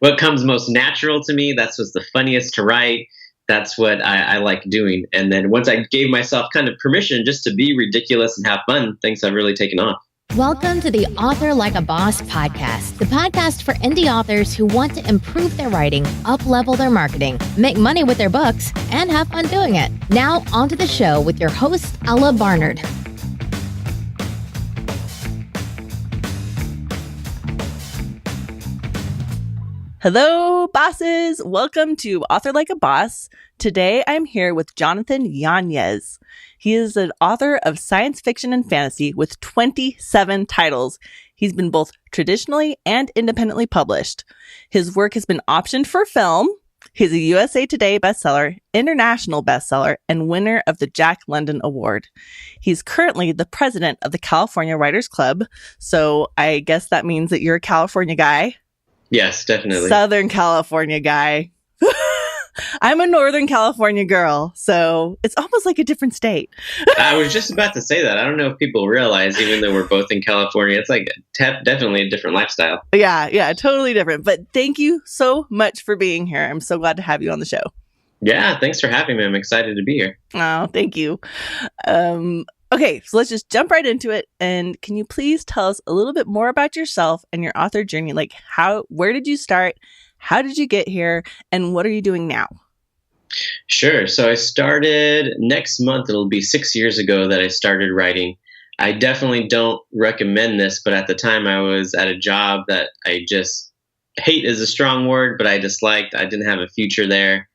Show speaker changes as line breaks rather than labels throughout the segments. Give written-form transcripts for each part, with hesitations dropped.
what comes most natural to me. That's what's the funniest to write. That's what I like doing. And then once I gave myself kind of permission just to be ridiculous and have fun, things have really taken off.
Welcome to the Author Like a Boss podcast, the podcast for indie authors who want to improve their writing, up-level their marketing, make money with their books, and have fun doing it. Now, onto the show with your host, Ella Barnard.
Hello, bosses. Welcome to Author Like a Boss. Today, I'm here with Jonathan Yanez. He is an author of science fiction and fantasy with 27 titles. He's been both traditionally and independently published. His work has been optioned for film. He's a USA Today bestseller, international bestseller, and winner of the Jack London Award. He's currently the president of the California Writers Club. So I guess that means that you're a California guy.
Yes, definitely.
Southern California guy. I'm a Northern California girl, so it's almost like a different state.
I was just about to say that. I don't know if people realize, even though we're both in California, it's like definitely a different lifestyle.
Yeah, totally different. But thank you so much for being here. I'm so glad to have you on the show.
Yeah, thanks for having me. I'm excited to be here.
Oh, thank you. Okay, so let's just jump right into it. And can you please tell us a little bit more about yourself and your author journey? Like where did you start? How did you get here? And what are you doing now?
Sure. So I started next month. It'll be 6 years ago that I started writing. I definitely don't recommend this, but at the time I was at a job that I just hate is a strong word, but I disliked. I didn't have a future there.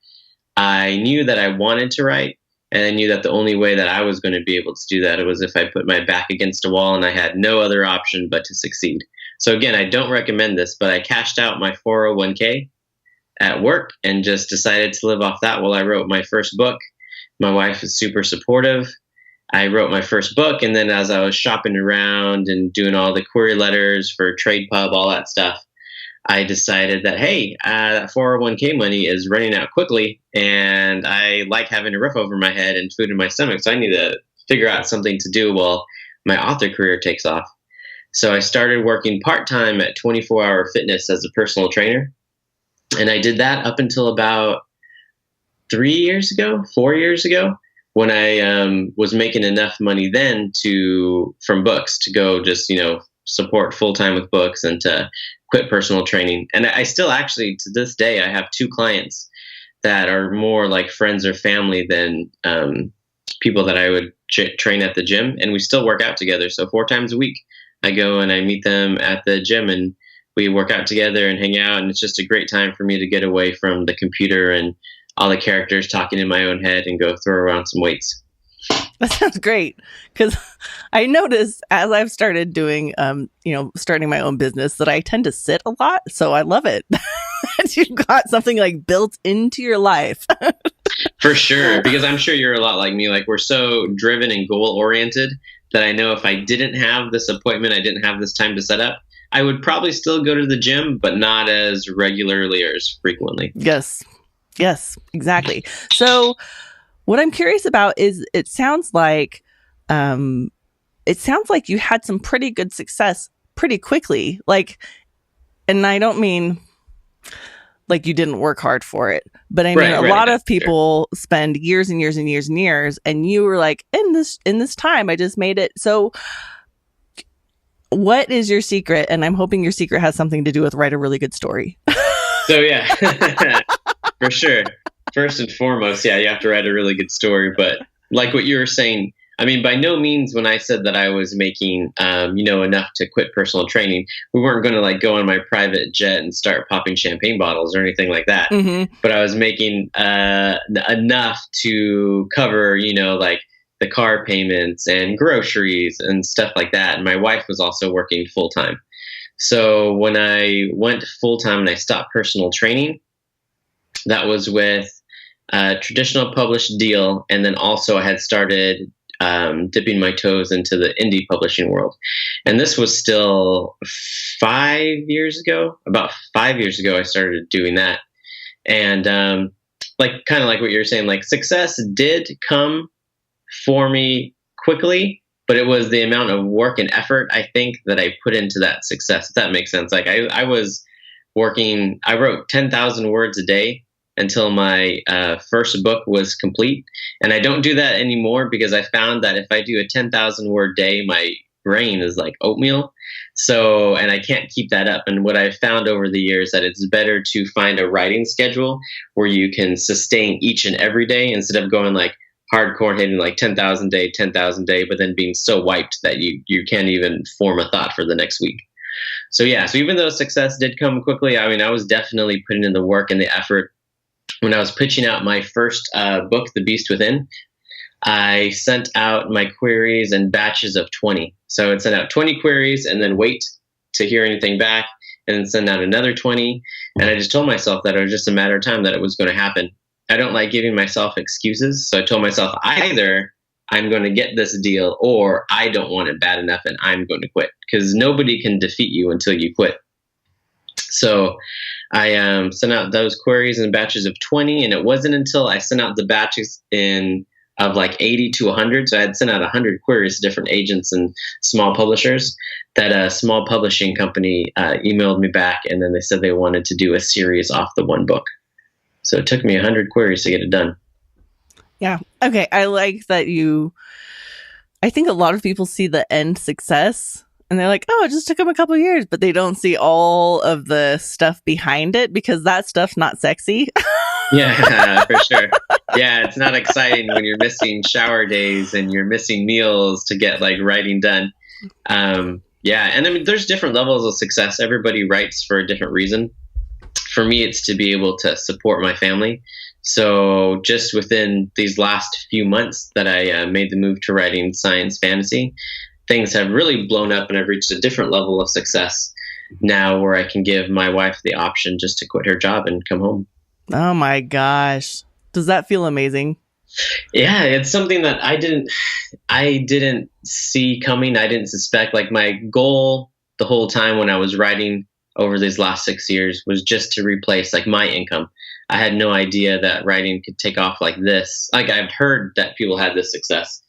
I knew that I wanted to write. And I knew that the only way that I was going to be able to do that was if I put my back against a wall and I had no other option but to succeed. So again, I don't recommend this, but I cashed out my 401k at work and just decided to live off that while I wrote my first book. My wife is super supportive. I wrote my first book, and then as I was shopping around and doing all the query letters for Trade Pub, all that stuff, I decided that, hey, that 401k money is running out quickly, and I like having a roof over my head and food in my stomach, so I need to figure out something to do while my author career takes off. So I started working part-time at 24 Hour Fitness as a personal trainer, and I did that up until about 4 years ago, when I was making enough money then from books to go just, support full-time with books and to quit personal training. And I still actually, to this day, I have 2 clients that are more like friends or family than people that I would train at the gym. And we still work out together. So 4 times a week, I go and I meet them at the gym and we work out together and hang out. And it's just a great time for me to get away from the computer and all the characters talking in my own head and go throw around some weights.
That sounds great, because I noticed as I've started doing, starting my own business, that I tend to sit a lot. So I love it. You've got something like built into your life.
For sure, because I'm sure you're a lot like me. Like, we're so driven and goal oriented that I know if I didn't have this appointment, I didn't have this time to set up, I would probably still go to the gym, but not as regularly or as frequently.
Yes, exactly. So what I'm curious about is it sounds like you had some pretty good success pretty quickly. And I don't mean like you didn't work hard for it, but I mean a lot of people spend years and years and years and years, and you were like, in this time I just made it. So what is your secret? And I'm hoping your secret has something to do with write a really good story.
So yeah, for sure. First and foremost, yeah, you have to write a really good story. But like what you were saying, I mean, by no means when I said that I was making, enough to quit personal training, we weren't going to like go on my private jet and start popping champagne bottles or anything like that. Mm-hmm. But I was making enough to cover, like the car payments and groceries and stuff like that. And my wife was also working full time. So when I went full time and I stopped personal training, that was with a traditional published deal. And then also I had started dipping my toes into the indie publishing world. And this was still 5 years ago. About 5 years ago, I started doing that. And kind of like what you're saying, like success did come for me quickly, but it was the amount of work and effort, I think, that I put into that success, if that makes sense. Like I was working. I wrote 10,000 words a day until my first book was complete. And I don't do that anymore because I found that if I do a 10,000 word day, my brain is like oatmeal. So, and I can't keep that up. And what I've found over the years that it's better to find a writing schedule where you can sustain each and every day instead of going like hardcore hitting like 10,000 day, 10,000 day, but then being so wiped that you can't even form a thought for the next week. So yeah, so even though success did come quickly, I mean, I was definitely putting in the work and the effort. When I was pitching out my first book, The Beast Within, I sent out my queries in batches of 20. So I'd send out 20 queries and then wait to hear anything back and then send out another 20. And I just told myself that it was just a matter of time that it was going to happen. I don't like giving myself excuses. So I told myself either I'm going to get this deal or I don't want it bad enough and I'm going to quit, because nobody can defeat you until you quit. So I sent out those queries in batches of 20, and it wasn't until I sent out the batches of like 80 to 100, so I had sent out 100 queries to different agents and small publishers, that a small publishing company emailed me back, and then they said they wanted to do a series off the one book. So it took me 100 queries to get it done.
Yeah. Okay. I like that I think a lot of people see the end success and they're like, oh, it just took them a couple of years, but they don't see all of the stuff behind it because that stuff's not sexy.
Yeah, for sure. Yeah, it's not exciting when you're missing shower days and you're missing meals to get like writing done. Yeah, and I mean, there's different levels of success. Everybody writes for a different reason. For me, it's to be able to support my family. So just within these last few months that I made the move to writing science fantasy, things have really blown up and I've reached a different level of success now where I can give my wife the option just to quit her job and come home.
Oh my gosh. Does that feel amazing?
Yeah, it's something that I didn't see coming. I didn't suspect. Like my goal the whole time when I was writing over these last 6 years was just to replace like my income. I had no idea that writing could take off like this. Like I've heard that people had this success,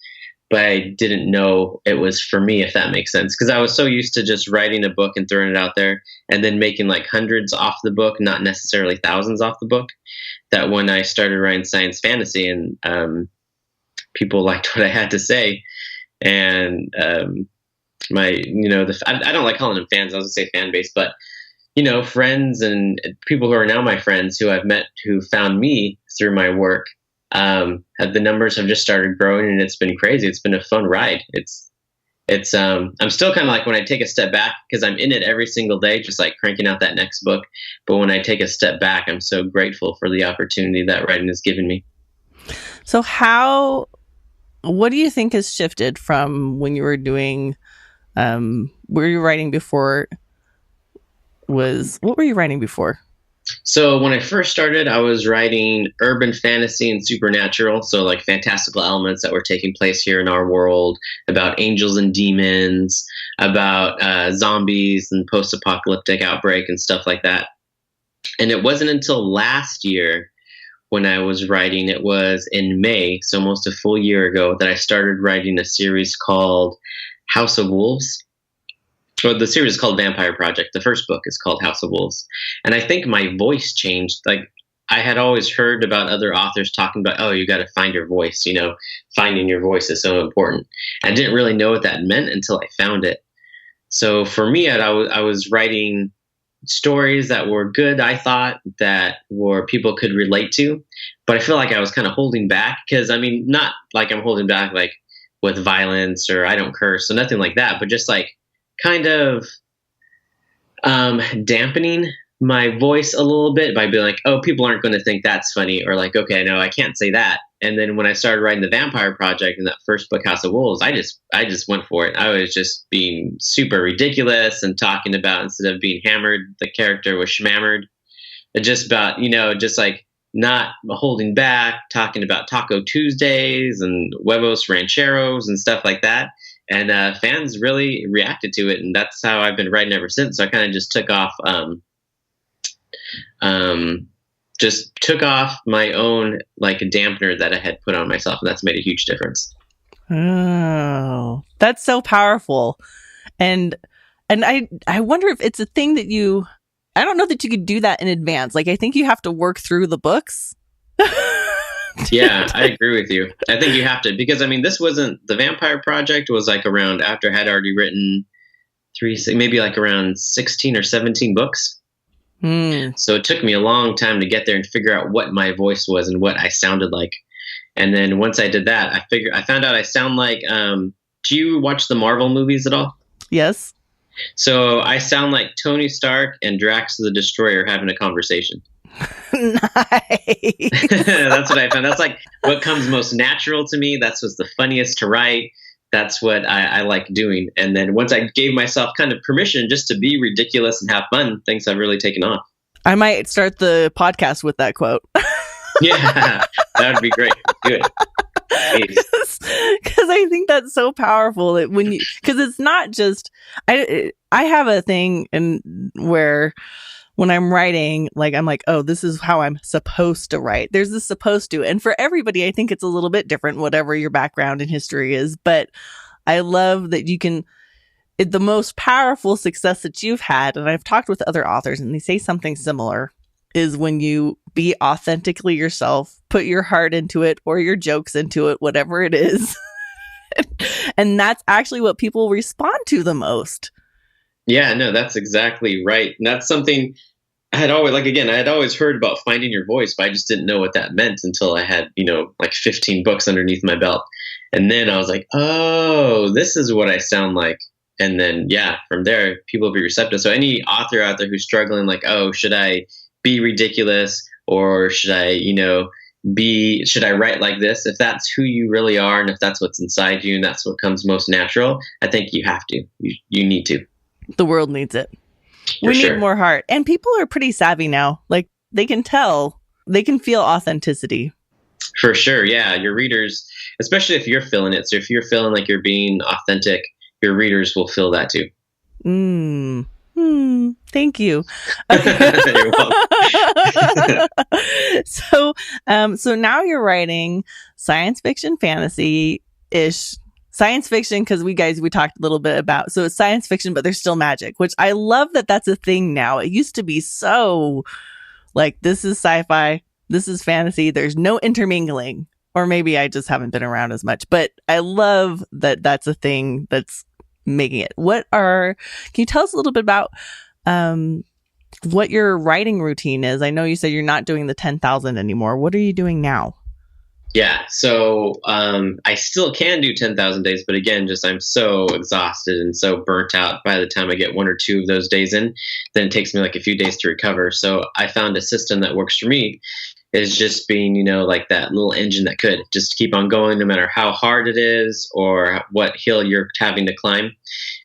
but I didn't know it was for me, if that makes sense. Because I was so used to just writing a book and throwing it out there and then making like hundreds off the book, not necessarily thousands off the book, that when I started writing science fantasy and people liked what I had to say, and my, I don't like calling them fans. I was gonna say fan base, but friends and people who are now my friends who I've met who found me through my work, the numbers have just started growing and it's been crazy. It's been a fun ride. I'm still kind of like when I take a step back, because I'm in it every single day, just like cranking out that next book. But when I take a step back, I'm so grateful for the opportunity that writing has given me.
So what do you think has shifted from when you were doing, were you writing before? What were you writing before?
So when I first started, I was writing urban fantasy and supernatural. So like fantastical elements that were taking place here in our world, about angels and demons, about zombies and post-apocalyptic outbreak and stuff like that. And it wasn't until last year when I was writing, it was in May, so almost a full year ago, that I started writing a series called House of Wolves. So the series is called Vampire Project. The first book is called House of Wolves. And I think my voice changed. Like I had always heard about other authors talking about, oh, you got to find your voice, finding your voice is so important. I didn't really know what that meant until I found it. So for me, I was writing stories that were good, I thought, that people could relate to. But I feel like I was kind of holding back because, I mean, not like I'm holding back like with violence or I don't curse, so nothing like that, but just like kind of dampening my voice a little bit by being like, oh, people aren't going to think that's funny, or like, okay, no, I can't say that. And then when I started writing the Vampire Project in that first book, House of Wolves, I just went for it. I was just being super ridiculous and talking about, instead of being hammered, the character was schmammered. Just about, just like not holding back, talking about Taco Tuesdays and huevos rancheros and stuff like that. And fans really reacted to it, and that's how I've been writing ever since. So I kind of just took off my own like a dampener that I had put on myself, and that's made a huge difference.
Oh, that's so powerful. And I wonder if it's a thing that I don't know that you could do that in advance. Like, I think you have to work through the books.
Yeah, I agree with you. I think you have to, because I mean, this wasn't, the Vampire Project was like around after I had already written maybe like around 16 or 17 books. So it took me a long time to get there and figure out what my voice was and what I sounded like. And then once I did that, I found out I sound like, do you watch the Marvel movies at all?
Yes.
So I sound like Tony Stark and Drax the Destroyer having a conversation.
Nice.
That's what I found. That's like what comes most natural to me. That's what's the funniest to write. That's what I like doing. And then once I gave myself kind of permission just to be ridiculous and have fun, things have really taken off.
I might start the podcast with that quote.
Yeah, that would be great. Good.
Because I think that's so powerful that because it's not just, I have a thing where when I'm writing, like, I'm like, oh, this is how I'm supposed to write. There's this supposed to. And for everybody, I think it's a little bit different, whatever your background in history is. But I love that you can, the most powerful success that you've had, and I've talked with other authors and they say something similar, is when you be authentically yourself, put your heart into it or your jokes into it, whatever it is. And that's actually what people respond to the most.
Yeah, no, that's exactly right. And that's something I had always heard about finding your voice, but I just didn't know what that meant until I had, like 15 books underneath my belt. And then I was like, oh, this is what I sound like. And then, yeah, from there, people will be receptive. So any author out there who's struggling, like, oh, should I be ridiculous, or should I, should I write like this? If that's who you really are, and if that's what's inside you, and that's what comes most natural, I think you have to. You need to.
The world needs it.
For
we
sure.
need more heart. And people are pretty savvy now. Like, they can tell, they can feel authenticity.
For sure. Yeah. Your readers, especially if you're feeling it. So if you're feeling like you're being authentic, your readers will feel that too.
Thank you.
You're welcome.
So now you're writing science fiction, fantasy-ish. Science fiction, because we talked a little bit about, so it's science fiction, but there's still magic, which I love that that's a thing now. It used to be so like, this is sci-fi, this is fantasy, there's no intermingling. Or maybe I just haven't been around as much, but I love that that's a thing that's making it. Can you tell us a little bit about what your writing routine is? I know you said you're not doing the 10,000 anymore. What are you doing now?
Yeah. So I still can do 10,000 days, but again, I'm so exhausted and so burnt out by the time I get one or two of those days in, then it takes me like a few days to recover. So I found a system that works for me is just being, like that little engine that could just keep on going no matter how hard it is or what hill you're having to climb,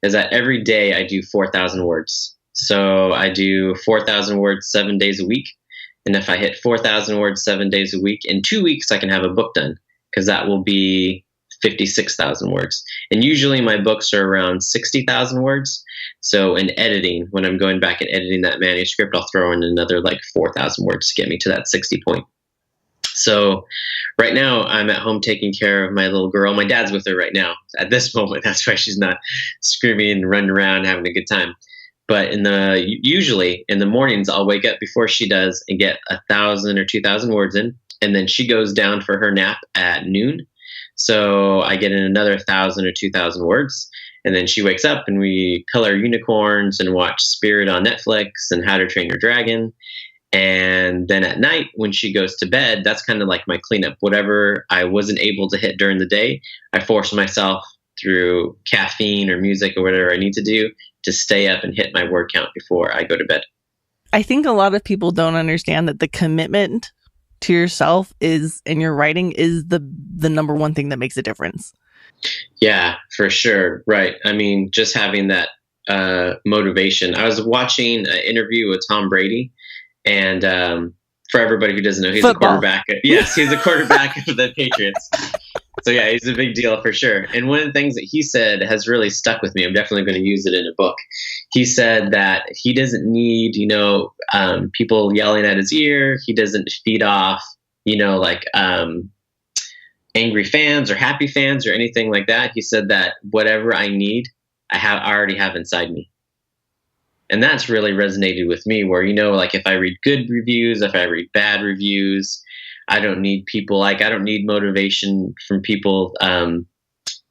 is that every day I do 4,000 words. So I do 4,000 words 7 days a week. And if I hit 4,000 words 7 days a week, in 2 weeks, I can have a book done, because that will be 56,000 words. And usually my books are around 60,000 words. So in editing, when I'm going back and editing that manuscript, I'll throw in another like 4,000 words to get me to that 60 point. So right now I'm at home taking care of my little girl. My dad's with her right now at this moment. That's why she's not screaming and running around having a good time. But usually in the mornings, I'll wake up before she does and get 1,000 or 2,000 words in. And then she goes down for her nap at noon. So I get in another 1,000 or 2,000 words. And then she wakes up and we color unicorns and watch Spirit on Netflix and How to Train Your Dragon. And then at night when she goes to bed, that's kind of like my cleanup. Whatever I wasn't able to hit during the day, I force myself through caffeine or music or whatever I need to do to stay up and hit my word count before I go to bed.
I think a lot of people don't understand that the commitment to yourself in your writing is the number one thing that makes a difference.
Yeah, for sure. Right. I mean, just having that motivation. I was watching an interview with Tom Brady, and for everybody who doesn't know, he's
Football.
a quarterback. Yes, he's a quarterback of the Patriots. So yeah, he's a big deal for sure. And one of the things that he said has really stuck with me. I'm definitely going to use it in a book. He said that he doesn't need, people yelling at his ear. He doesn't feed off, angry fans or happy fans or anything like that. He said that whatever I need, I already have inside me. And that's really resonated with me where, like if I read good reviews, if I read bad reviews, I don't need motivation from people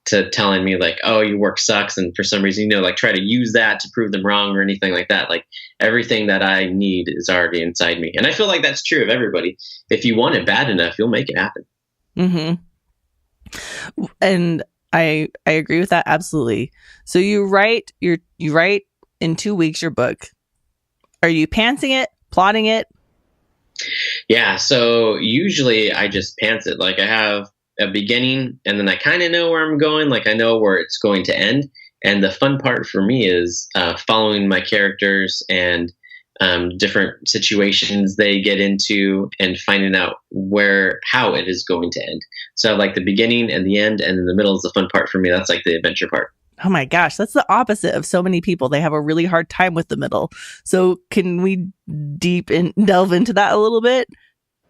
to telling me like, oh, your work sucks. And for some reason, like try to use that to prove them wrong or anything like that. Like everything that I need is already inside me. And I feel like that's true of everybody. If you want it bad enough, you'll make it happen.
Mm-hmm. And I agree with that. Absolutely. So you write in 2 weeks your book. Are you pantsing it, plotting it?
Yeah. So usually I just pants it. Like I have a beginning and then I kind of know where I'm going. Like I know where it's going to end. And the fun part for me is following my characters and different situations they get into and finding out how it is going to end. So like the beginning and the end, and in the middle is the fun part for me. That's like the adventure part.
Oh my gosh, that's the opposite of so many people. They have a really hard time with the middle. So can we delve into that a little bit?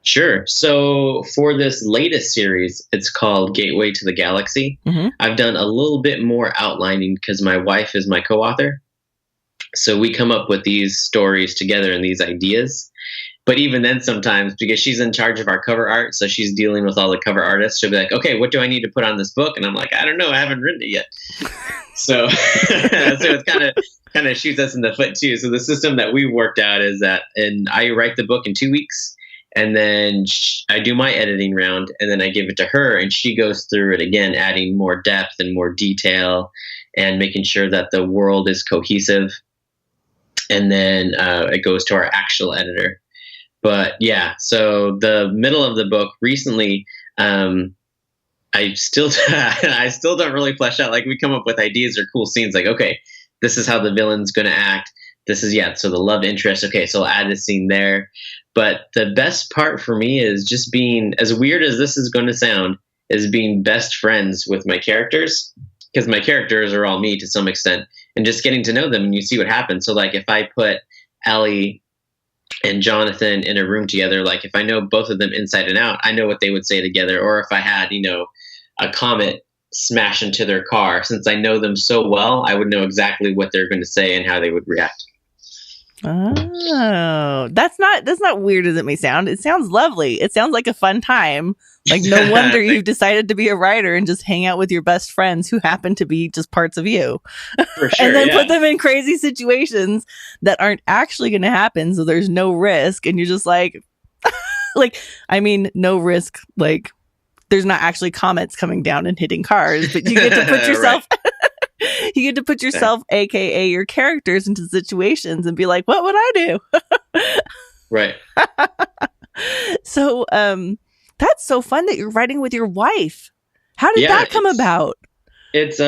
Sure. So for this latest series, it's called Gateway to the Galaxy. Mm-hmm. I've done a little bit more outlining because my wife is my co-author. So we come up with these stories together and these ideas. But even then sometimes, because she's in charge of our cover art, so she's dealing with all the cover artists, she'll be like, okay, what do I need to put on this book? And I'm like, I don't know. I haven't written it yet. So it's kind of shoots us in the foot too. So the system that we worked out is that, and I write the book in 2 weeks. And then I do my editing round, and then I give it to her, and she goes through it again, adding more depth and more detail and making sure that the world is cohesive. And then it goes to our actual editor. But yeah, so the middle of the book recently, I still don't really flesh out. Like we come up with ideas or cool scenes like, okay, this is how the villain's going to act. This is, so the love interest. Okay, so I'll add this scene there. But the best part for me is just being, as weird as this is going to sound, is being best friends with my characters, because my characters are all me to some extent, and just getting to know them and you see what happens. So like if I put Ellie and Jonathan in a room together, like if I know both of them inside and out, I know what they would say together. Or if I had, a comet smash into their car, since I know them so well, I would know exactly what they're going to say and how they would react.
Oh, that's not weird as it may sound. It sounds lovely. It sounds like a fun time. Like no wonder you've decided to be a writer and just hang out with your best friends who happen to be just parts of you.
For sure,
and then put them in crazy situations that aren't actually going to happen. So there's no risk. And you're just like, no risk. Like there's not actually comets coming down and hitting cars, but you get to put yourself... You get to put yourself, aka your characters, into situations and be like, what would I do?
Right.
So that's so fun that you're writing with your wife. How did that come about?
It's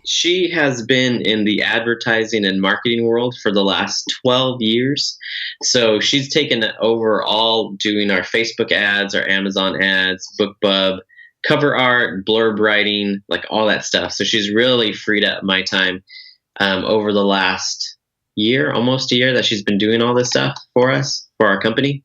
she has been in the advertising and marketing world for the last 12 years. So she's taken over all doing our Facebook ads, our Amazon ads, BookBub, cover art, blurb writing, like all that stuff. So she's really freed up my time over the last year, almost a year, that she's been doing all this stuff for us, for our company.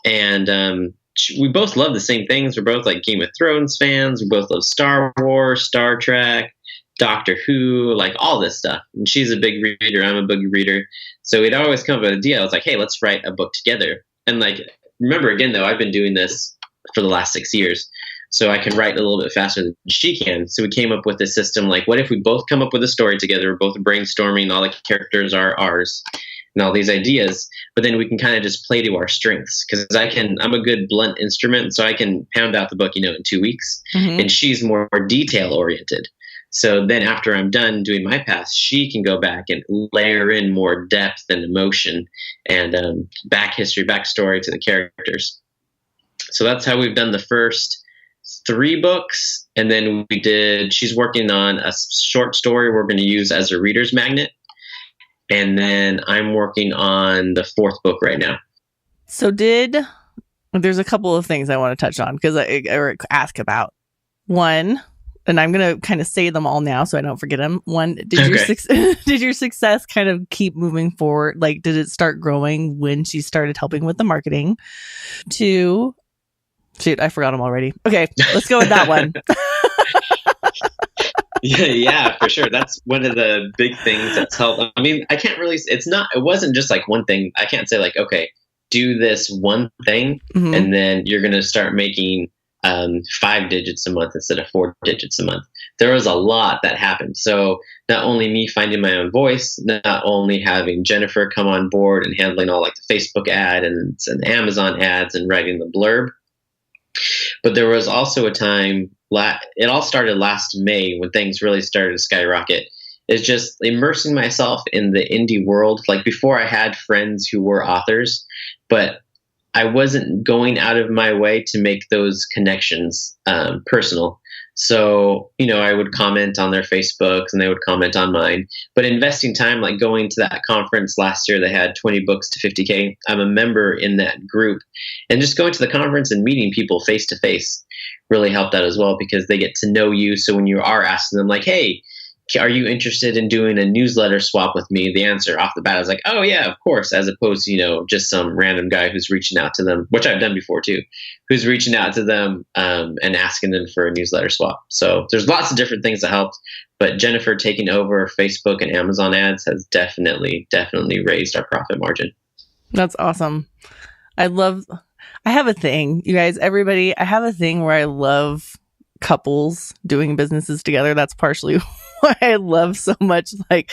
And we both love the same things. We're both like Game of Thrones fans. We both love Star Wars, Star Trek, Doctor Who, like all this stuff. And she's a big reader. I'm a big reader. So we'd always come up with an idea. I was like, hey, let's write a book together. And like, remember again, though, I've been doing this for the last 6 years. So I can write a little bit faster than she can. So we came up with this system. Like, what if we both come up with a story together? We're both brainstorming. All the characters are ours and all these ideas. But then we can kind of just play to our strengths. Because I'm a good blunt instrument. So I can pound out the book, in 2 weeks. Mm-hmm. And she's more detail oriented. So then after I'm done doing my pass, she can go back and layer in more depth and emotion and backstory to the characters. So that's how we've done the first 3 books, and then she's working on a short story we're going to use as a reader's magnet, and then I'm working on the 4th book right now. So there's a couple of things I want to touch on because I ask about. One, and I'm going to kind of say them all now so I don't forget them. One, did your success kind of keep moving forward? Like, did it start growing when she started helping with the marketing? 2, shoot, I forgot them already. Okay, let's go with that one. Yeah, for sure. That's one of the big things that's helped. I mean, I can't really, it wasn't just like one thing. I can't say like, okay, do this one thing
Mhm.
and then you're going to start making 5 digits a month instead of 4 digits a month. There was a lot that happened. So not only me finding my own voice, not only having Jennifer come on board and handling all like the Facebook ad and Amazon ads and writing the blurb, but there was also a time, it all started last May when things really started to skyrocket. Is just immersing myself in the indie world. Like before, I had friends who were authors, but I wasn't going out of my way to make those connections personal. So, I would comment on their Facebooks and they would comment on mine. But investing time, like going to that conference last year, they had 20 books to 50K. I'm a member in that group. And just going to the conference and meeting people face to face really helped out as well because they get to know you. So when you are asking them, like, hey, are you interested in doing a newsletter swap with me? The answer off the bat is like, oh yeah, of course, as opposed to, just some random guy who's reaching out to them, which I've done before too, who's reaching out to them and asking them for a newsletter swap. So there's lots of different things that helped, but Jennifer taking over Facebook and Amazon ads has definitely raised our profit margin.
That's awesome. I have a thing, you guys, everybody, I have a thing where I love couples doing businesses together. That's partially why I love so much like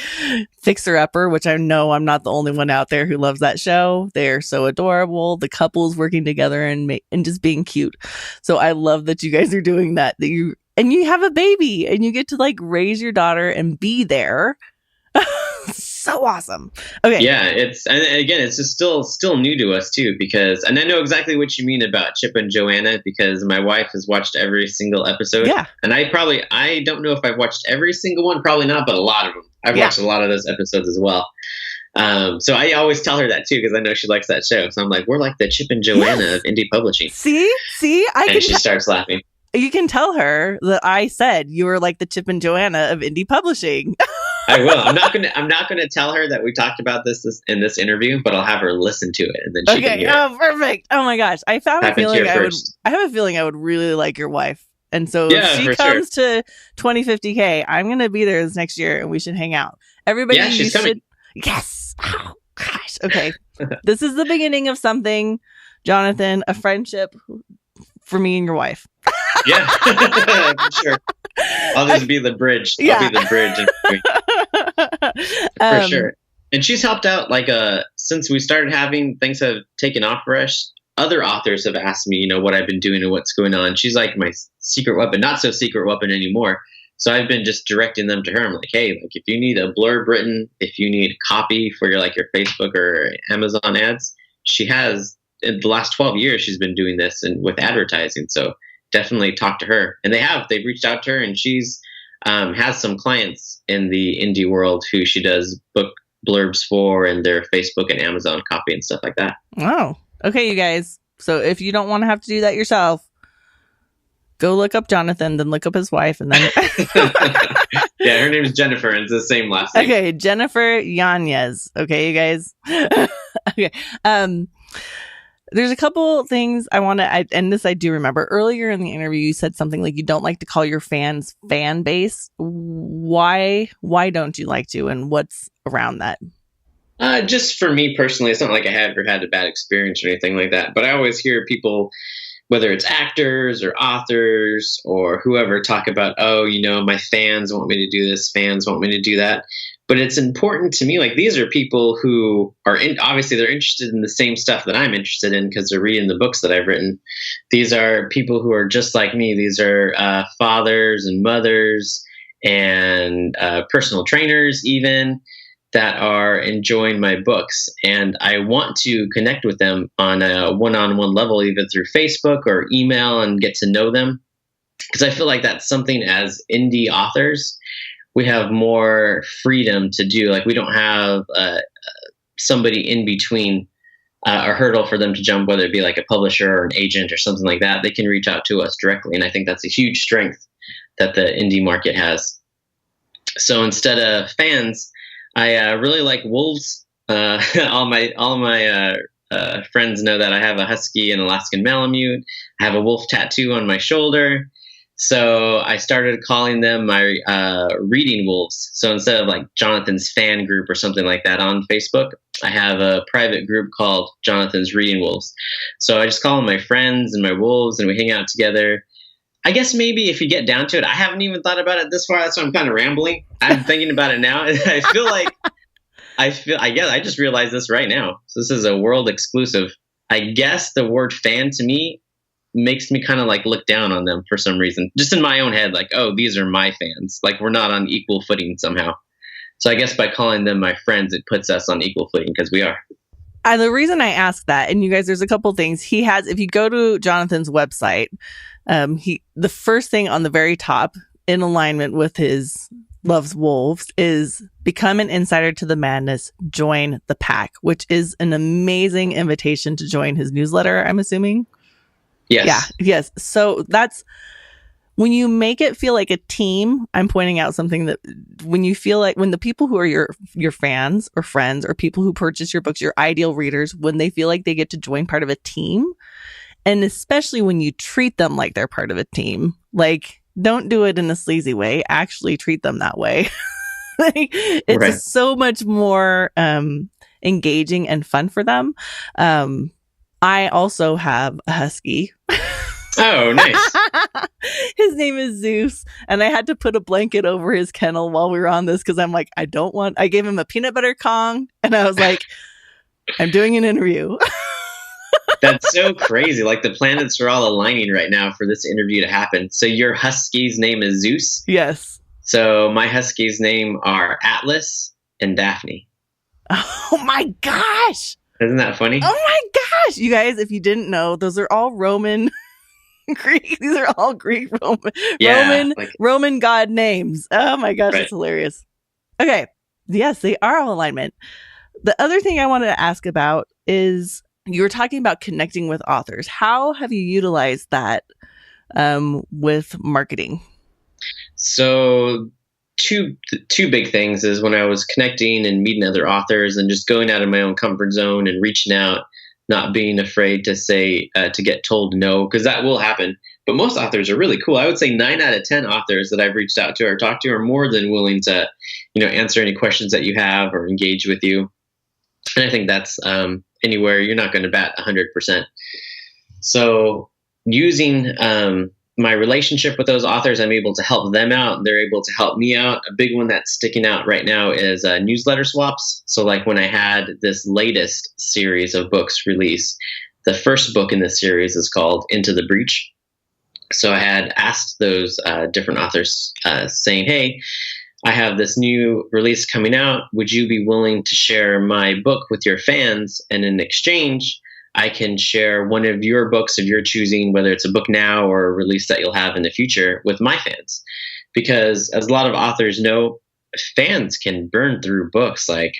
Fixer Upper, which I know I'm not the only one out there who loves that show. They're so adorable. The couples working together and just being cute. So I love that you guys are doing that. You have a baby and you get to like raise your daughter and be there. So awesome. Okay.
Yeah, it's just still new to us too, and I know exactly what you mean about Chip and Joanna because my wife has watched every single episode.
Yeah.
And I don't know if I've watched every single one, probably not, but a lot of them. I've watched a lot of those episodes as well. So I always tell her that too because I know she likes that show. So I'm like, we're like the Chip and Joanna of indie publishing.
See,
and she starts laughing.
You can tell her that I said you were like the Chip and Joanna of indie publishing.
I will. I'm not gonna tell her that we talked about this in this interview, but I'll have her listen to it and then she can hear
it. Perfect. Oh my gosh. I have a feeling I would really like your wife. And so if she comes to 2050K, I'm gonna be there this next year and we should hang out. Everybody,
she's coming.
Yes. Oh gosh. Okay. This is the beginning of something, Jonathan, a friendship for me and your wife.
Yeah, for sure. I'll just be the bridge. I'll be the bridge. For sure. And she's helped out, since we started having things have taken off for us, other authors have asked me, what I've been doing and what's going on. She's like my secret weapon, not so secret weapon anymore. So I've been just directing them to her. I'm like, hey, if you need a blurb written, if you need copy for your Facebook or Amazon ads, she has, in the last 12 years, she's been doing this and with advertising. So definitely talk to her. And they've reached out to her and she's has some clients in the indie world who she does book blurbs for and their Facebook and Amazon copy and stuff like that.
Wow. Okay, you guys. So if you don't want to have to do that yourself, go look up Jonathan, then look up his wife, and then...
Yeah, her name is Jennifer, and it's the same last name.
Okay, Jennifer Yanez. Okay, you guys? Okay. There's a couple things I want to... and this I do remember. Earlier in the interview, you said something like you don't like to call your fans fan base. Why don't you like to, and what's around that?
Just for me personally, it's not like I have ever had a bad experience or anything like that. But I always hear people, whether it's actors or authors or whoever, talk about, my fans want me to do this, fans want me to do that. But it's important to me, these are people who are obviously they're interested in the same stuff that I'm interested in because they're reading the books that I've written. These are people who are just like me. These are fathers and mothers and personal trainers even, that are enjoying my books. And I want to connect with them on a one-on-one level, either through Facebook or email, and get to know them. Because I feel like that's something as indie authors, we have more freedom to do. We don't have somebody in between, a hurdle for them to jump, whether it be like a publisher or an agent or something like that. They can reach out to us directly. And I think that's a huge strength that the indie market has. So instead of fans, I really like wolves. All my friends know that I have a husky and Alaskan Malamute. I have a wolf tattoo on my shoulder. So I started calling them my reading wolves. So instead of like Jonathan's fan group or something like that on Facebook, I have a private group called Jonathan's Reading Wolves. So I just call them my friends and my wolves, and we hang out together. I guess maybe if you get down to it, I haven't even thought about it this far. That's why I'm kind of rambling. I'm thinking about it now. I guess I just realized this right now. So this is a world exclusive. I guess the word fan to me makes me kind of like look down on them for some reason, just in my own head, like, oh, these are my fans. Like we're not on equal footing somehow. So I guess by calling them my friends, it puts us on equal footing because we are.
The reason I ask that, and you guys, there's a couple things he has. If you go to Jonathan's website, the first thing on the very top, in alignment with his loves wolves, is become an insider to the madness. Join the pack, which is an amazing invitation to join his newsletter. I'm assuming.
Yes.
Yeah. Yes. So that's when you make it feel like a team. I'm pointing out something that when you feel like when the people who are your fans or friends or people who purchase your books, your ideal readers, when they feel like they get to join part of a team, and especially when you treat them like they're part of a team, like don't do it in a sleazy way. Actually treat them that way. It's
Right.
so much more engaging and fun for them. I also have a husky.
Oh, nice.
His name is Zeus, and I had to put a blanket over his kennel while we were on this because I'm like, I gave him a peanut butter Kong, and I was like, I'm doing an interview.
That's so crazy. Like the planets are all aligning right now for this interview to happen. So your husky's name is Zeus?
Yes.
So my huskies' name are Atlas and Daphne.
Oh my gosh.
Isn't that funny?
Oh my gosh. You guys, if you didn't know, those are all Roman Greek. These are all Greek Roman god names. Oh my gosh,
Right.
It's hilarious. Okay. Yes, they are all alignment. The other thing I wanted to ask about is you were talking about connecting with authors. How have you utilized that with marketing?
So two big things is when I was connecting and meeting other authors and just going out of my own comfort zone and reaching out, not being afraid to say to get told no, because that will happen. But most authors are really cool. I would say 9 out of 10 authors that I've reached out to or talked to are more than willing to, answer any questions that you have or engage with you. And I think that's anywhere you're not going to bat 100%. So using my relationship with those authors, I'm able to help them out. They're able to help me out. A big one that's sticking out right now is newsletter swaps. So like when I had this latest series of books release, the first book in this series is called Into the Breach. So I had asked those different authors saying, hey, I have this new release coming out. Would you be willing to share my book with your fans? And in exchange, I can share one of your books of your choosing, whether it's a book now or a release that you'll have in the future, with my fans. Because as a lot of authors know, fans can burn through books like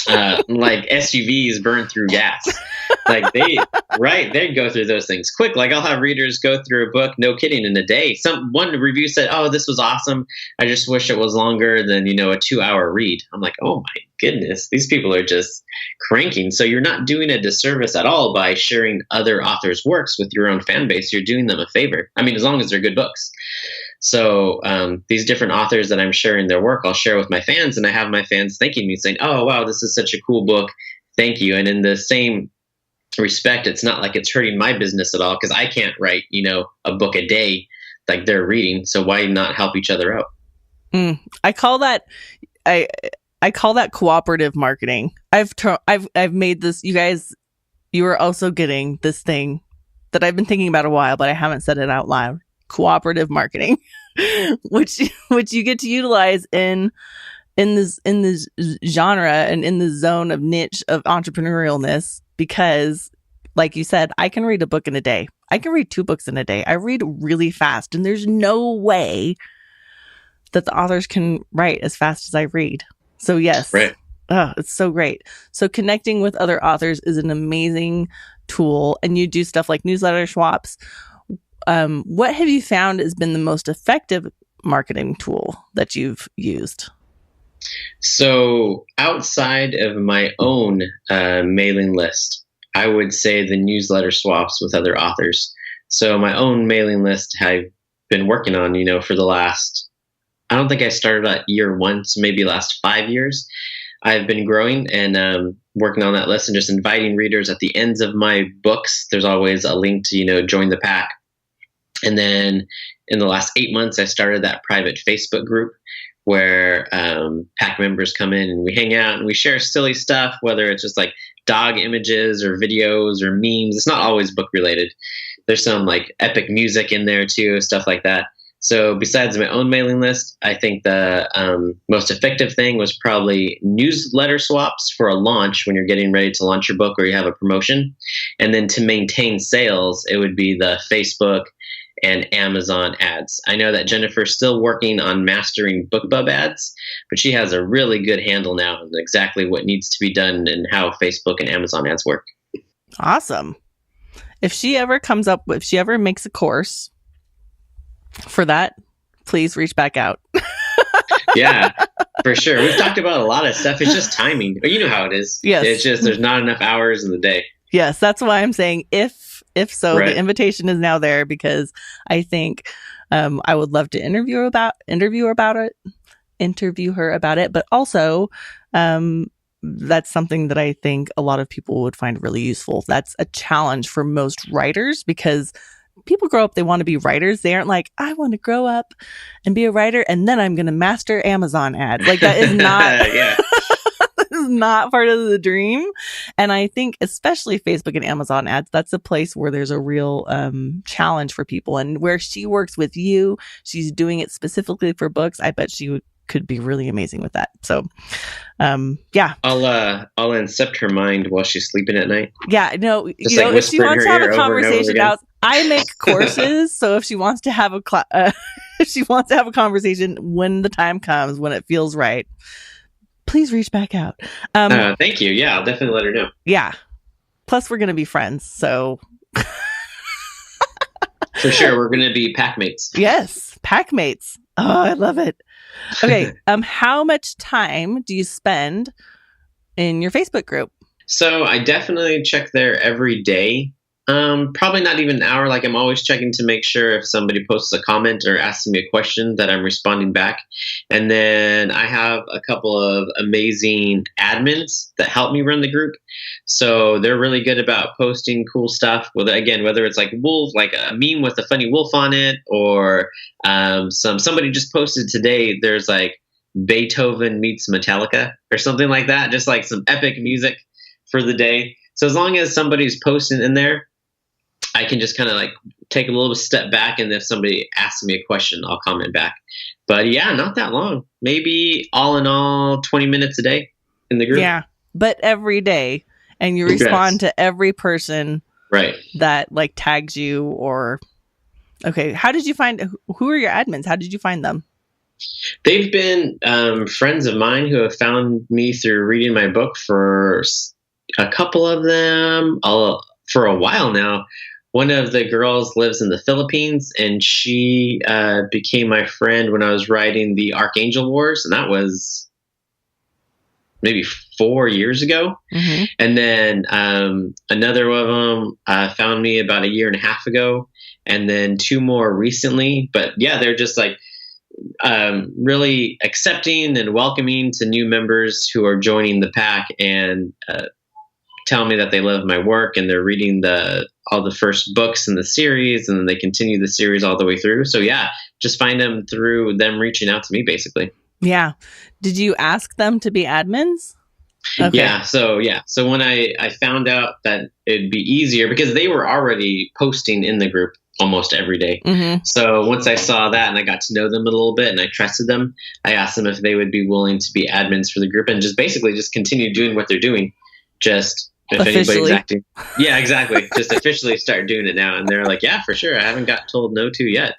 SUVs burn through gas. Like they'd go through those things quick. Like I'll have readers go through a book, no kidding, in a day. One review said, "Oh, this was awesome. I just wish it was longer than, a 2-hour read." I'm like, oh my goodness, these people are just cranking. So you're not doing a disservice at all by sharing other authors' works with your own fan base. You're doing them a favor. I mean, as long as they're good books. So these different authors that I'm sharing their work, I'll share with my fans, and I have my fans thanking me, saying, "Oh, wow, this is such a cool book. Thank you." And in the same respect, it's not like it's hurting my business at all, because I can't write, a book a day like they're reading. So why not help each other out?
I call that cooperative marketing. I've made this. You guys, you are also getting this thing that I've been thinking about a while, but I haven't said it out loud. Cooperative marketing, which you get to utilize in this genre and in the zone of niche of entrepreneurialness, because like you said, I can read a book in a day. I can read 2 books in a day. I read really fast, and there's no way that the authors can write as fast as I read. So yes,
right.
Oh, it's so great. So connecting with other authors is an amazing tool, and you do stuff like newsletter swaps. What have you found has been the most effective marketing tool that you've used?
So outside of my own mailing list, I would say the newsletter swaps with other authors. So my own mailing list, I been working on, for the last, I don't think I started at year one, so maybe last 5 years. I've been growing and working on that list and just inviting readers at the ends of my books. There's always a link to, join the pack. And then in the last 8 months, I started that private Facebook group where pack members come in and we hang out and we share silly stuff, whether it's just like dog images or videos or memes. It's not always book related. There's some like epic music in there too, stuff like that. So besides my own mailing list, I think the most effective thing was probably newsletter swaps for a launch when you're getting ready to launch your book or you have a promotion. And then to maintain sales, it would be the Facebook and Amazon ads. I know that Jennifer's still working on mastering BookBub ads, but she has a really good handle now on exactly what needs to be done and how Facebook and Amazon ads work.
Awesome. If she ever makes a course for that, please reach back out.
Yeah, for sure. We've talked about a lot of stuff. It's just timing. But you know how it is.
Yes.
It's just there's not enough hours in the day.
Yes, that's why I'm saying if so,
Right.
The invitation is now there because I think I would love to interview her about it. But also, that's something that I think a lot of people would find really useful. That's a challenge for most writers because people grow up, they want to be writers. They aren't like, I want to grow up and be a writer and then I'm going to master Amazon ads. Like that is not,
Yeah.
that is not part of the dream. And I think especially Facebook and Amazon ads, that's a place where there's a real challenge for people. And where she works with you, she's doing it specifically for books. I bet she could be really amazing with that. So, yeah.
I'll incept her mind while she's sleeping at night.
Yeah, no,
Just like
if she
whisper in
wants
her
to have
ear
a
over and over
conversation
again.
I make courses, so if she wants to have if she wants to have a conversation when the time comes, when it feels right, please reach back out.
Thank you. Yeah, I'll definitely let her know.
Yeah. Plus, we're gonna be friends, so
For sure, we're gonna be pack mates.
yes, pack mates. Oh, I love it. Okay, how much time do you spend in your Facebook group?
So I definitely check there every day. Probably not even an hour. Like I'm always checking to make sure if somebody posts a comment or asks me a question that I'm responding back. And then I have a couple of amazing admins that help me run the group. So they're really good about posting cool stuff. Whether it's like wolf, like a meme with a funny wolf on it, or somebody just posted today. There's like Beethoven meets Metallica or something like that. Just like some epic music for the day. So as long as somebody's posting in there, I can just kind of like take a little step back, and if somebody asks me a question, I'll comment back. But yeah, not that long. Maybe all in all, 20 minutes a day in the group.
Yeah, but every day, and you respond to every person,
right?
That like tags you or. Okay, how did you find? Who are your admins? How did you find them?
They've been friends of mine who have found me through reading my book. For a couple of them, for a while now. One of the girls lives in the Philippines, and she became my friend when I was writing the Archangel Wars, and that was maybe 4 years ago.
Mm-hmm.
And then another of them found me about 1.5 years ago, and then 2 more recently. But yeah, they're just like really accepting and welcoming to new members who are joining the pack, and tell me that they love my work, and they're reading all the first books in the series, and then they continue the series all the way through. So yeah, just find them through them reaching out to me, basically.
Yeah. Did you ask them to be admins? Okay.
Yeah. So when I found out that it'd be easier, because they were already posting in the group almost every day.
Mm-hmm.
So once I saw that and I got to know them a little bit and I trusted them, I asked them if they would be willing to be admins for the group and just basically just continue doing what they're doing. Just if anybody's acting. Yeah, exactly. Just officially start doing it now. And they're like, yeah, for sure. I haven't got told no to yet.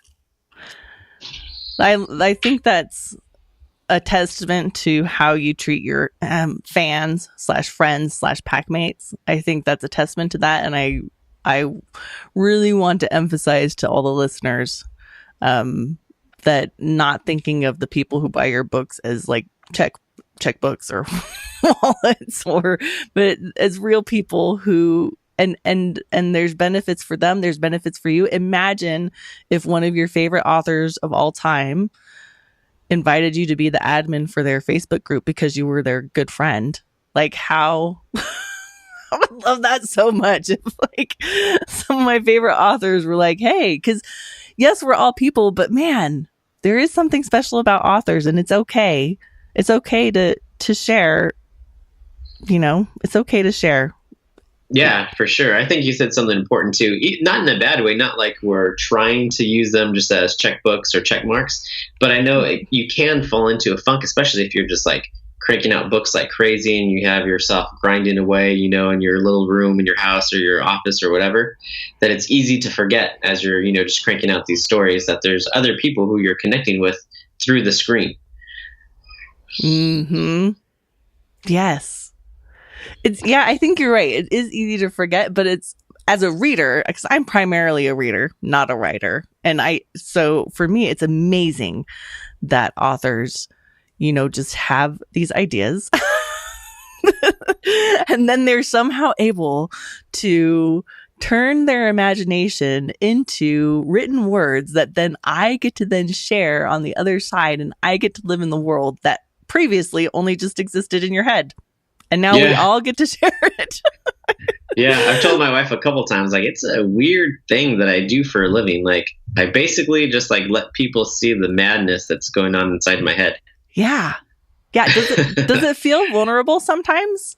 I think that's a testament to how you treat your fans / friends / pack mates. I think that's a testament to that. And I really want to emphasize to all the listeners that not thinking of the people who buy your books as like checkbooks or wallets, but as real people who and there's benefits for them, there's benefits for you. Imagine if one of your favorite authors of all time invited you to be the admin for their Facebook group because you were their good friend. Like, how I would love that so much if like some of my favorite authors were like, hey, because yes, we're all people, but man, there is something special about authors, and it's okay. It's okay to share, it's okay to share.
Yeah, for sure. I think you said something important too. Not in a bad way, not like we're trying to use them just as checkbooks or check marks, but I know you can fall into a funk, especially if you're just like cranking out books like crazy and you have yourself grinding away, in your little room in your house or your office or whatever, that it's easy to forget as you're, just cranking out these stories that there's other people who you're connecting with through the screen.
Mm-hmm. Yes. I think you're right. It is easy to forget, but it's, as a reader, because I'm primarily a reader, not a writer. And so for me, it's amazing that authors, just have these ideas and then they're somehow able to turn their imagination into written words that then I get to then share on the other side, and I get to live in the world that previously only just existed in your head. And now we all get to share it.
Yeah, I've told my wife a couple times, like, it's a weird thing that I do for a living. Like, I basically just like let people see the madness that's going on inside my head.
Yeah. Yeah. Does it feel vulnerable sometimes?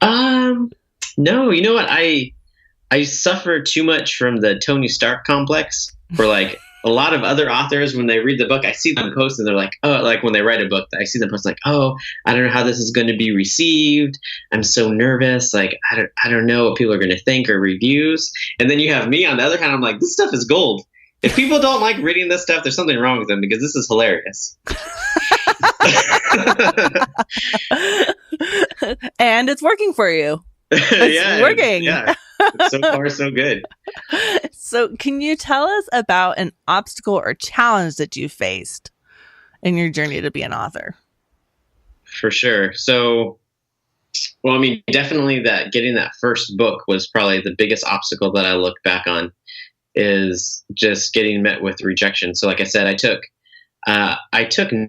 No, you know what? I suffer too much from the Tony Stark complex, where like a lot of other authors, when they read the book, I see them post and they're like, oh, like when they write a book, I see them post like, oh, I don't know how this is going to be received. I'm so nervous. Like, I don't know what people are going to think, or reviews. And then you have me on the other hand. I'm like, this stuff is gold. If people don't like reading this stuff, there's something wrong with them, because this is hilarious.
And it's working for you. It's working.
Yeah. So far, so good.
So can you tell us about an obstacle or challenge that you faced in your journey to be an author?
For sure. So, well, I mean, definitely that getting that first book was probably the biggest obstacle that I look back on, is just getting met with rejection. So like I said, I took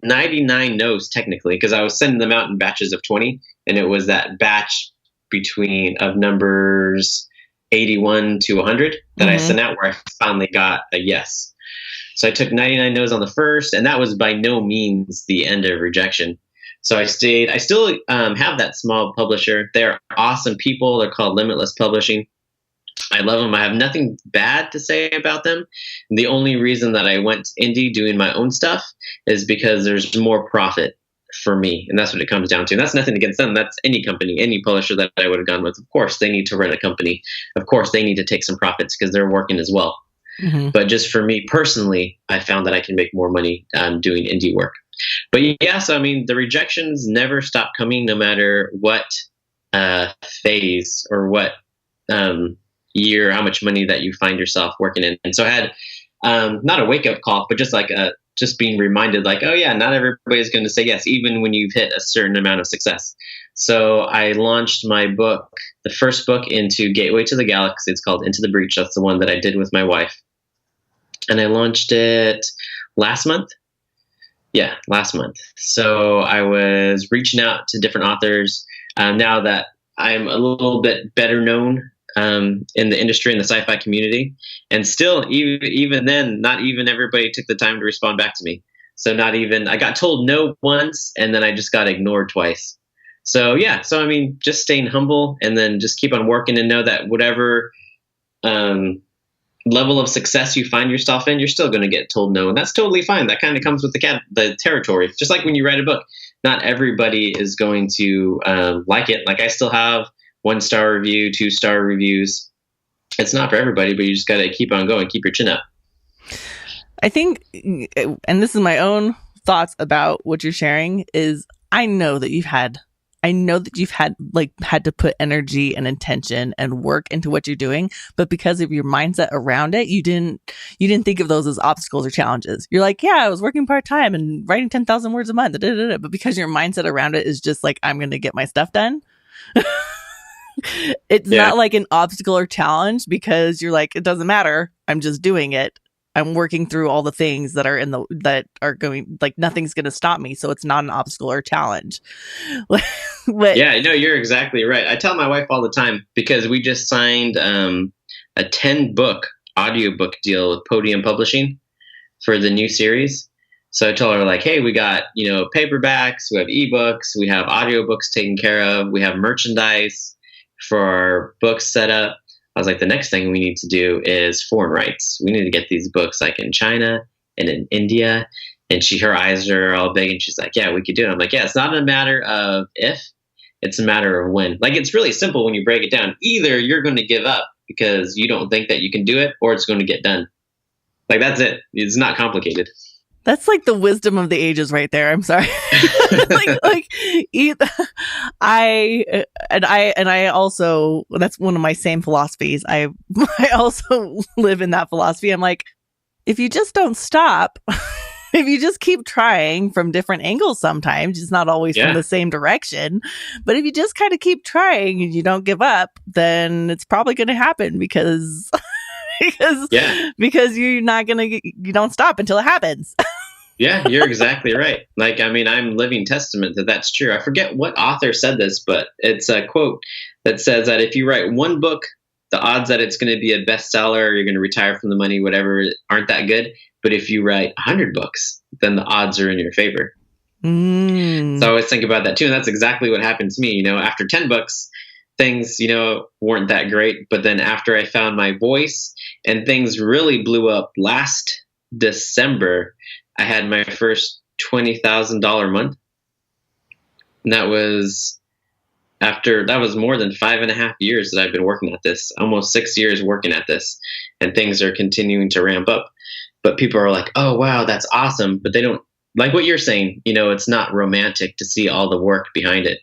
99 no's technically, because I was sending them out in batches of 20, and it was that batch of numbers 81 to 100 that I sent out where I finally got a yes. So I took 99 no's on the first, and that was by no means the end of rejection. So I stayed. I still have that small publisher. They're awesome people. They're called Limitless Publishing. I love them. I have nothing bad to say about them. The only reason that I went indie doing my own stuff is because there's more profit for me. And that's what it comes down to. And that's nothing against them. That's any company, any publisher that I would have gone with. Of course, they need to run a company. Of course, they need to take some profits because they're working as well. Mm-hmm. But just for me personally, I found that I can make more money doing indie work. But yeah, so I mean, the rejections never stop coming, no matter what phase or what year, how much money that you find yourself working in. And so I had not a wake up call, but just like just being reminded, like, oh yeah, not everybody's going to say yes, even when you've hit a certain amount of success. So I launched my book, the first book, into Gateway to the Galaxy. It's called Into the Breach. That's the one that I did with my wife. And I launched it last month. Yeah, last month. So I was reaching out to different authors. Now that I'm a little bit better known in the industry, in the sci-fi community, and still, even then, not even everybody took the time to respond back to me. So not even, I got told no once, and then I just got ignored twice. So yeah, so I mean, just staying humble and then just keep on working, and know that whatever level of success you find yourself in, you're still going to get told no, and that's totally fine. That kind of comes with the territory. Just like when you write a book, not everybody is going to like it. Like I still have 1-star review, 2-star reviews. It's not for everybody, but you just got to keep on going, keep your chin up.
I think, and this is my own thoughts about what you're sharing, is I know that you've had to put energy and intention and work into what you're doing, but because of your mindset around it, you didn't think of those as obstacles or challenges. You're like, yeah, I was working part-time and writing 10,000 words a month, but because your mindset around it is just like, I'm going to get my stuff done. It's
Yeah.
not like an obstacle or challenge because you're like, it doesn't matter. I'm just doing it. I'm working through all the things that are going, like nothing's going to stop me. So it's not an obstacle or challenge. But
Yeah, no, you're exactly right. I tell my wife all the time because we just signed a 10-book audiobook deal with Podium Publishing for the new series. So I told her, like, hey, we got, paperbacks, we have ebooks, we have audiobooks taken care of, we have merchandise for our books set up. I was like, the next thing we need to do is foreign rights. We need to get these books like in China and in India. And her eyes are all big and she's like, yeah, we could do it. I'm like, yeah, it's not a matter of if, it's a matter of when. Like, it's really simple when you break it down. Either you're going to give up because you don't think that you can do it, or it's going to get done. Like, that's it. It's not complicated.
that's like the wisdom of the ages right there. I'm sorry. I also, that's one of my same philosophies. I also live in that philosophy. I'm like, if you just don't stop, if you just keep trying from different angles, sometimes it's not always from the same direction, but if you just kind of keep trying and you don't give up, then it's probably going to happen because you don't stop until it happens.
Yeah, you're exactly right. Like, I mean, I'm living testament that that's true. I forget what author said this, but it's a quote that says that if you write one book, the odds that it's going to be a bestseller, or you're going to retire from the money, whatever, aren't that good. But if you write 100 books, then the odds are in your favor. So I always think about that too. And that's exactly what happened to me. After 10 books, things, weren't that great. But then after I found my voice and things really blew up last December, I had my first $20,000 month. And that was more than 5.5 years that I've been working at this, almost 6 years working at this, and things are continuing to ramp up. But people are like, oh, wow, that's awesome. But they don't, like what you're saying, it's not romantic to see all the work behind it,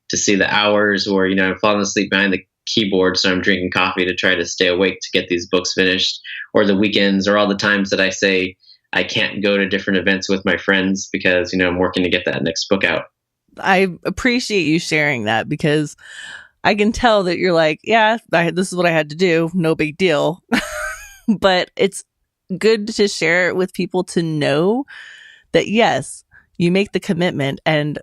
to see the hours or, I'm falling asleep behind the keyboard, so I'm drinking coffee to try to stay awake to get these books finished, or the weekends, or all the times that I say I can't go to different events with my friends because, I'm working to get that next book out.
I appreciate you sharing that because I can tell that you're like, yeah, this is what I had to do. No big deal. But it's good to share it with people to know that, yes, you make the commitment and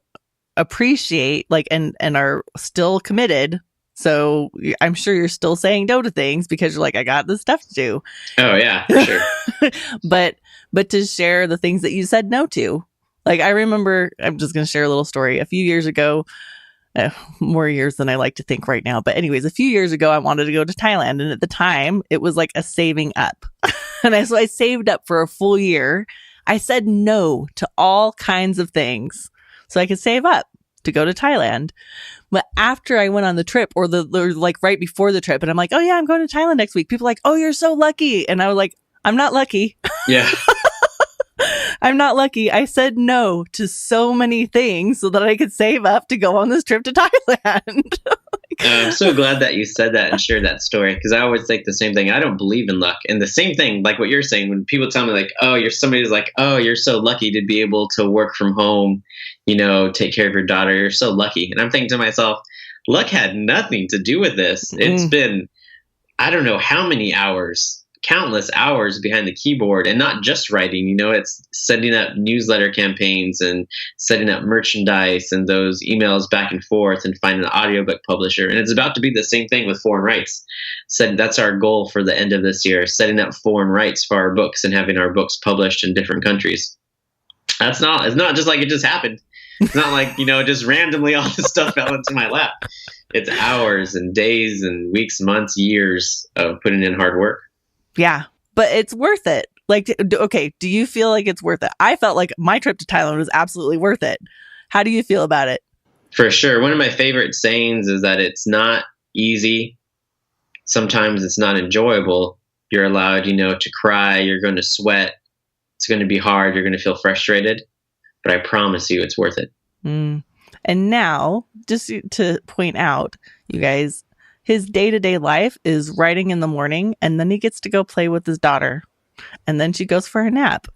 appreciate and are still committed. So I'm sure you're still saying no to things because you're like, I got this stuff to do.
Oh, yeah, for sure.
But to share the things that you said no to. Like, I remember, I'm just going to share a little story. A few years ago, more years than I like to think right now. But anyways, a few years ago, I wanted to go to Thailand. And at the time, it was like a saving up. So I saved up for a full year. I said no to all kinds of things so I could save up to go to Thailand. But after I went on the trip, or like right before the trip, and I'm like, oh yeah, I'm going to Thailand next week. People are like, oh, you're so lucky. And I was like, I'm not lucky.
Yeah.
I'm not lucky. I said no to so many things so that I could save up to go on this trip to Thailand.
I'm so glad that you said that and shared that story, because I always think the same thing. I don't believe in luck. And the same thing, like what you're saying, when people tell me like, oh, somebody's like, oh, you're so lucky to be able to work from home, take care of your daughter. You're so lucky. And I'm thinking to myself, luck had nothing to do with this. It's been, I don't know how many hours, countless hours behind the keyboard, and not just writing, it's setting up newsletter campaigns and setting up merchandise and those emails back and forth and finding an audiobook publisher. And it's about to be the same thing with foreign rights. Said that's our goal for the end of this year, setting up foreign rights for our books and having our books published in different countries. It's not just like it just happened. It's not like, just randomly all this stuff fell into my lap. It's hours and days and weeks, months, years of putting in hard work.
Yeah, but it's worth it. Like, okay, do you feel like it's worth it? I felt like my trip to Thailand was absolutely worth it. How do you feel about it?
For sure. One of my favorite sayings is that it's not easy. Sometimes it's not enjoyable. You're allowed, to cry. You're going to sweat. It's going to be hard. You're going to feel frustrated. But I promise you it's worth it.
And now, just to point out, you guys, his day-to-day life is writing in the morning, and then he gets to go play with his daughter. And then she goes for a nap.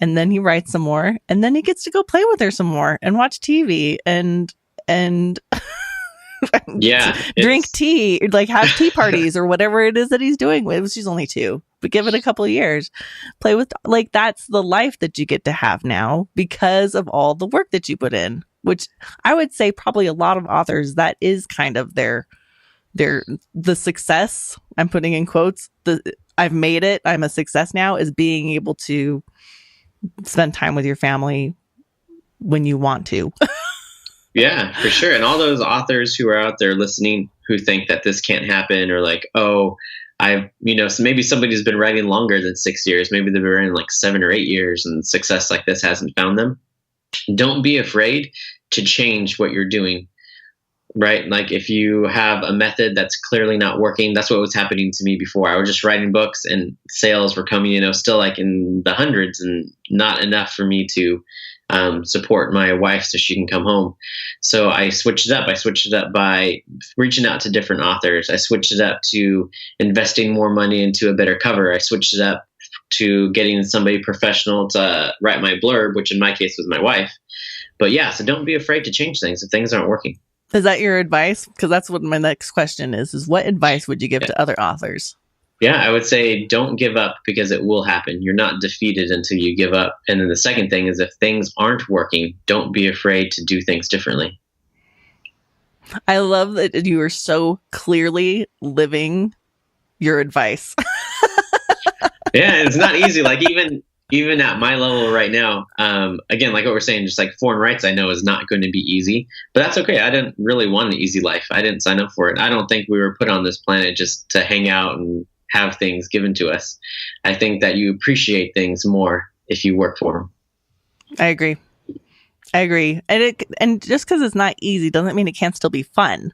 And then he writes some more, and then he gets to go play with her some more and watch TV. And
Yeah.
Drink tea, like have tea parties or whatever it is that he's doing with. She's only 2, but give it a couple of years. Play with, like, that's the life that you get to have now because of all the work that you put in, which I would say probably a lot of authors, that is kind of the success, I'm putting in quotes, I've made it, I'm a success now, is being able to spend time with your family when you want to.
Yeah, for sure. And all those authors who are out there listening who think that this can't happen, or like, oh, so maybe somebody's been writing longer than 6 years. Maybe they've been writing like 7 or 8 years and success like this hasn't found them. Don't be afraid to change what you're doing, right? Like if you have a method that's clearly not working, that's what was happening to me before. I was just writing books and sales were coming, still like in the hundreds and not enough for me to support my wife so she can come home. So I switched it up. I switched it up by reaching out to different authors. I switched it up to investing more money into a better cover. I switched it up to getting somebody professional to write my blurb, which in my case was my wife. But yeah, so don't be afraid to change things if things aren't working.
Is that your advice? Because that's what my next question is what advice would you give to other authors?
Yeah, I would say don't give up because it will happen. You're not defeated until you give up. And then the second thing is if things aren't working, don't be afraid to do things differently.
I love that you are so clearly living your advice.
Yeah, it's not easy. Like even at my level right now, again, like what we're saying, just like foreign rights, I know is not going to be easy, but that's okay. I didn't really want an easy life. I didn't sign up for it. I don't think we were put on this planet just to hang out and have things given to us. I think that you appreciate things more if you work for them.
I agree. And just because it's not easy doesn't mean it can't still be fun.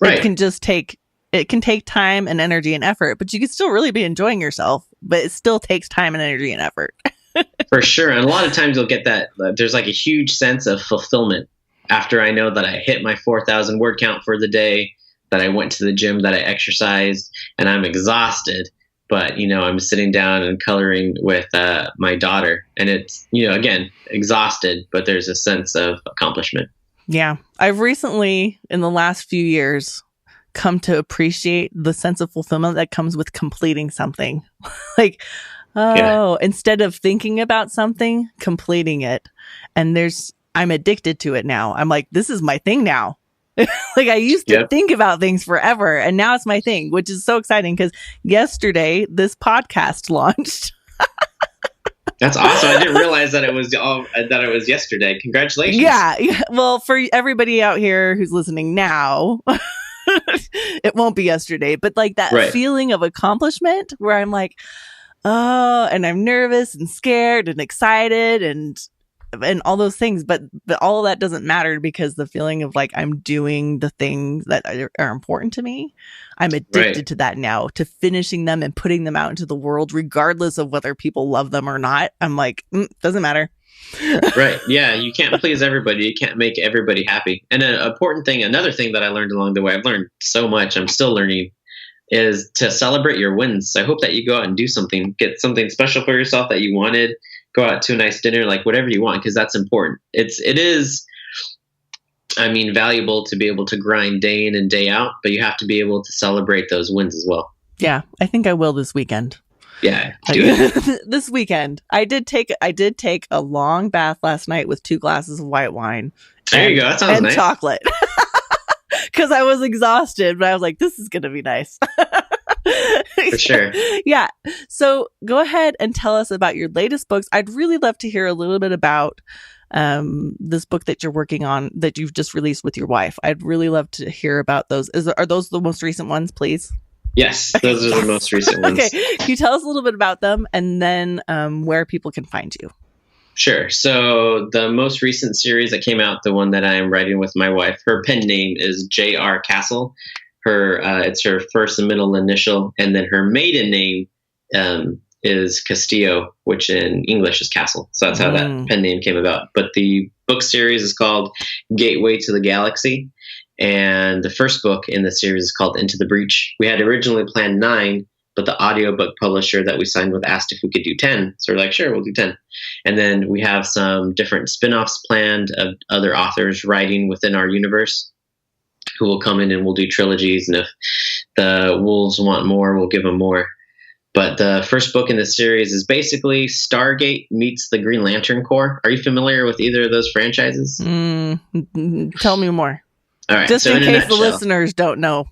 Right.
It can take time and energy and effort, but you can still really be enjoying yourself, but it still takes time and energy and effort.
For sure. And a lot of times you'll get that there's like a huge sense of fulfillment after I know that I hit my 4,000 word count for the day, that I went to the gym, that I exercised, and I'm exhausted. But, I'm sitting down and coloring with my daughter, and it's, again, exhausted, but there's a sense of accomplishment.
Yeah. I've recently, in the last few years, come to appreciate the sense of fulfillment that comes with completing something. Like, instead of thinking about something, completing it. And I'm addicted to it now. I'm like, this is my thing now. Like I used to think about things forever, and now it's my thing, which is so exciting because yesterday this podcast launched.
That's awesome. I didn't realize that it was yesterday. Congratulations.
Yeah. Well, for everybody out here who's listening now, it won't be yesterday, but like that feeling of accomplishment where I'm like, oh, and I'm nervous and scared and excited and all those things, but all of that doesn't matter because the feeling of like I'm doing the things that are important to me, I'm addicted to that now, to finishing them and putting them out into the world regardless of whether people love them or not. I'm like, doesn't matter.
Right. Yeah, you can't please everybody. You can't make everybody happy. And another thing that I learned along the way, I've learned so much, I'm still learning, is to celebrate your wins. I hope that you go out and do something, get something special for yourself that you wanted, go out to a nice dinner, like whatever you want, because that's important. It is, valuable to be able to grind day in and day out, but you have to be able to celebrate those wins as well.
Yeah, I think I will this weekend.
Yeah, do it.
This weekend. I did take a long bath last night with 2 glasses of white wine.
There you go. That sounds nice.
And chocolate. Because I was exhausted, but I was like, this is going to be nice.
For sure.
Yeah. So go ahead and tell us about your latest books. I'd really love to hear a little bit about this book that you're working on that you've just released with your wife. I'd really love to hear about those. Are those the most recent ones, please?
Yes, those are the most recent ones.
Okay. Can you tell us a little bit about them and then where people can find you?
Sure. So the most recent series that came out, the one that I am writing with my wife, her pen name is J.R. Castle. It's her first and middle initial, and then her maiden name is Castillo, which in English is Castle. So that's how that pen name came about. But the book series is called Gateway to the Galaxy, and the first book in the series is called Into the Breach. We had originally planned 9, but the audiobook publisher that we signed with asked if we could do 10. So we're like, sure, we'll do 10. And then we have some different spin-offs planned of other authors writing within our universe. who will come in and we'll do trilogies. And if the wolves want more, we'll give them more. But the first book in the series is basically Stargate meets the Green Lantern Corps. Are you familiar with either of those franchises?
Tell me more.
All right.
Just in case the listeners don't know.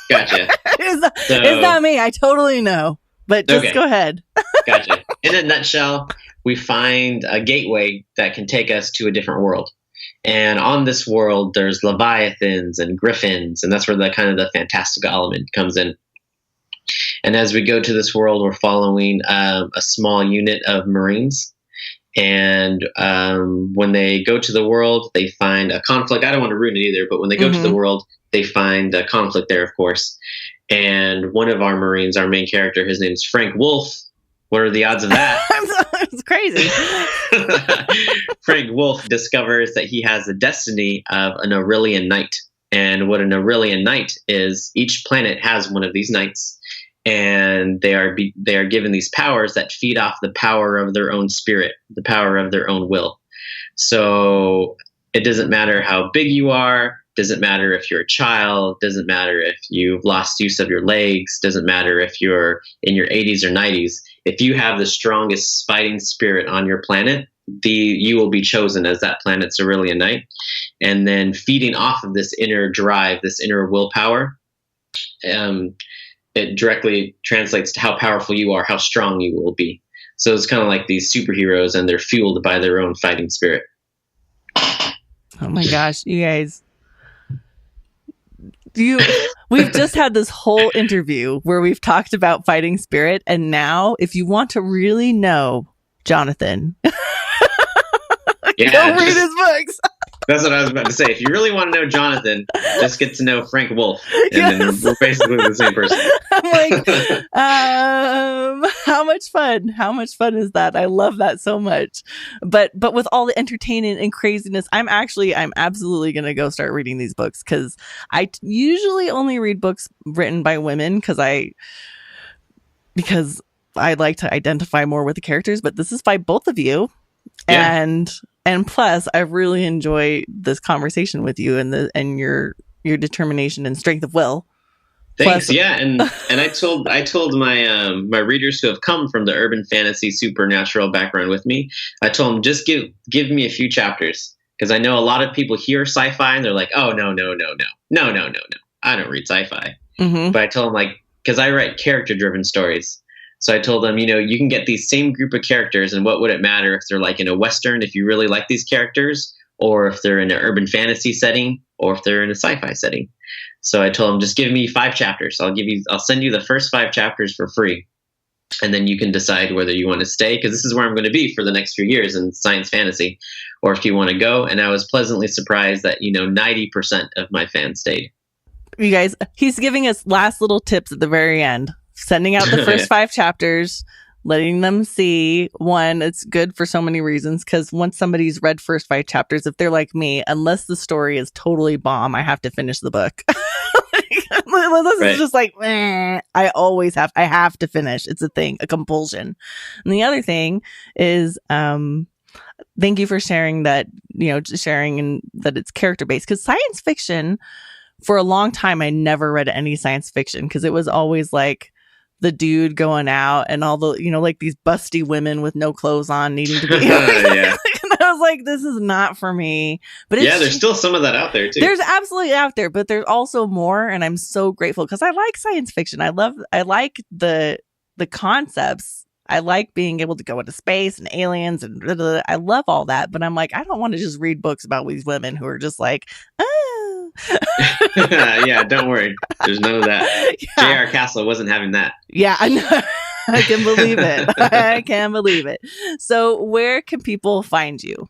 Gotcha.
It's not me. I totally know. But just go ahead.
Gotcha. In a nutshell, we find a gateway that can take us to a different world. And on this world, there's Leviathans and Griffins, and that's where the kind of the fantastical element comes in. And as we go to this world, we're following a small unit of Marines. And when they go to the world, they find a conflict. I don't want to ruin it either, but when they go to the world, they find a conflict there, of course. And one of our Marines, our main character, his name is Frank Wolf. What are the odds of that?
It's crazy.
Frank Wolf discovers that he has the destiny of an Aurelian Knight. And what an Aurelian Knight is, each planet has one of these knights. And they are given these powers that feed off the power of their own spirit, the power of their own will. So it doesn't matter how big you are, doesn't matter if you're a child, doesn't matter if you've lost use of your legs, doesn't matter if you're in your 80s or 90s. If you have the strongest fighting spirit on your planet, you will be chosen as that planet's Aurelian Knight. And then feeding off of this inner drive, this inner willpower, it directly translates to how powerful you are, how strong you will be. So it's kind of like these superheroes, and they're fueled by their own fighting spirit.
Oh my gosh, you guys. We've just had this whole interview where we've talked about fighting spirit, and now if you want to really know Jonathan, go read his books.
That's what I was about to say. If you really want to know Jonathan, just get to know Frank Wolf, and then we're basically the same person.
I'm like, how much fun? How much fun is that? I love that so much. But with all the entertaining and craziness, I'm absolutely going to go start reading these books, because I usually only read books written by women because I like to identify more with the characters. But this is by both of you, And plus, I really enjoy this conversation with you and your determination and strength of will.
Thanks. Plus, and I told my my readers who have come from the urban fantasy supernatural background with me, I told them, just give me a few chapters, because I know a lot of people hear sci-fi and they're like, oh no, I don't read sci-fi. But I told them, because I write character-driven stories. So I told them, you can get these same group of characters, and what would it matter if they're like in a Western, if you really like these characters, or if they're in an urban fantasy setting, or if they're in a sci-fi setting. So I told them, just give me 5 chapters. I'll send you the first 5 chapters for free. And then you can decide whether you want to stay, because this is where I'm going to be for the next few years in science fantasy, or if you want to go. And I was pleasantly surprised that, 90% of my fans stayed.
You guys, he's giving us last little tips at the very end. Sending out the first 5 chapters, letting them see. One, it's good for so many reasons, because once somebody's read first 5 chapters, if they're like me, unless the story is totally bomb, I have to finish the book. It's just like, I have to finish. It's a thing, a compulsion. And the other thing is, thank you for sharing that, sharing and that it's character based, because science fiction, for a long time, I never read any science fiction, because it was always like the dude going out and all the, like these busty women with no clothes on needing to be. And I was like, this is not for me. But
there's still some of that out there too.
There's absolutely out there, but there's also more. And I'm so grateful, because I like science fiction. I like the concepts. I like being able to go into space and aliens and blah, blah, blah. I love all that. But I'm like, I don't want to just read books about these women who are just like,
yeah, don't worry. There's none of that. J.R. Castle wasn't having that.
Yeah, I know. I can believe it. I can believe it. So where can people find you?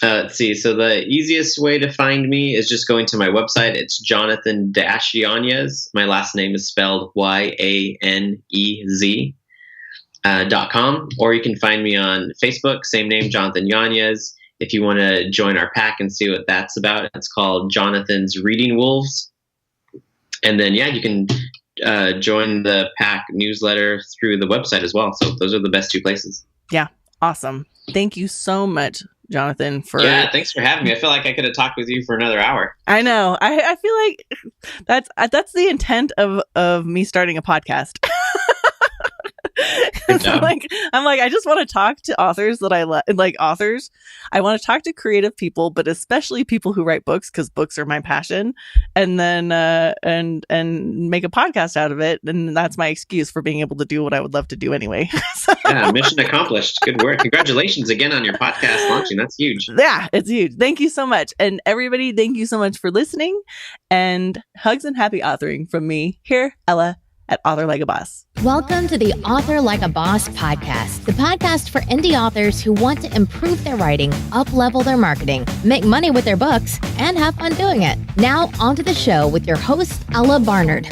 Let's see. So the easiest way to find me is just going to my website. It's Jonathan-Yanez. My last name is spelled YANEZ.com. Or you can find me on Facebook, same name, Jonathan Yanez. If you want to join our pack and see what that's about, it's called Jonathan's Reading Wolves. And then, you can join the pack newsletter through the website as well. So those are the best 2 places.
Yeah. Awesome. Thank you so much, Jonathan.
Yeah, thanks for having me. I feel like I could have talked with you for another hour.
I know. I feel like that's the intent of me starting a podcast. I'm like, I just want to talk to authors that I like authors. I want to talk to creative people, but especially people who write books, because books are my passion. And then and make a podcast out of it, and that's my excuse for being able to do what I would love to do anyway.
Yeah, mission accomplished. Good work. Congratulations again on your podcast launching. That's huge.
Yeah, it's huge. Thank you so much, and everybody, thank you so much for listening. And hugs and happy authoring from me here, Ella, at Author Like a Boss.
Welcome to the Author Like a Boss podcast, the podcast for indie authors who want to improve their writing, up-level their marketing, make money with their books, and have fun doing it. Now, on to the show with your host, Ella Barnard.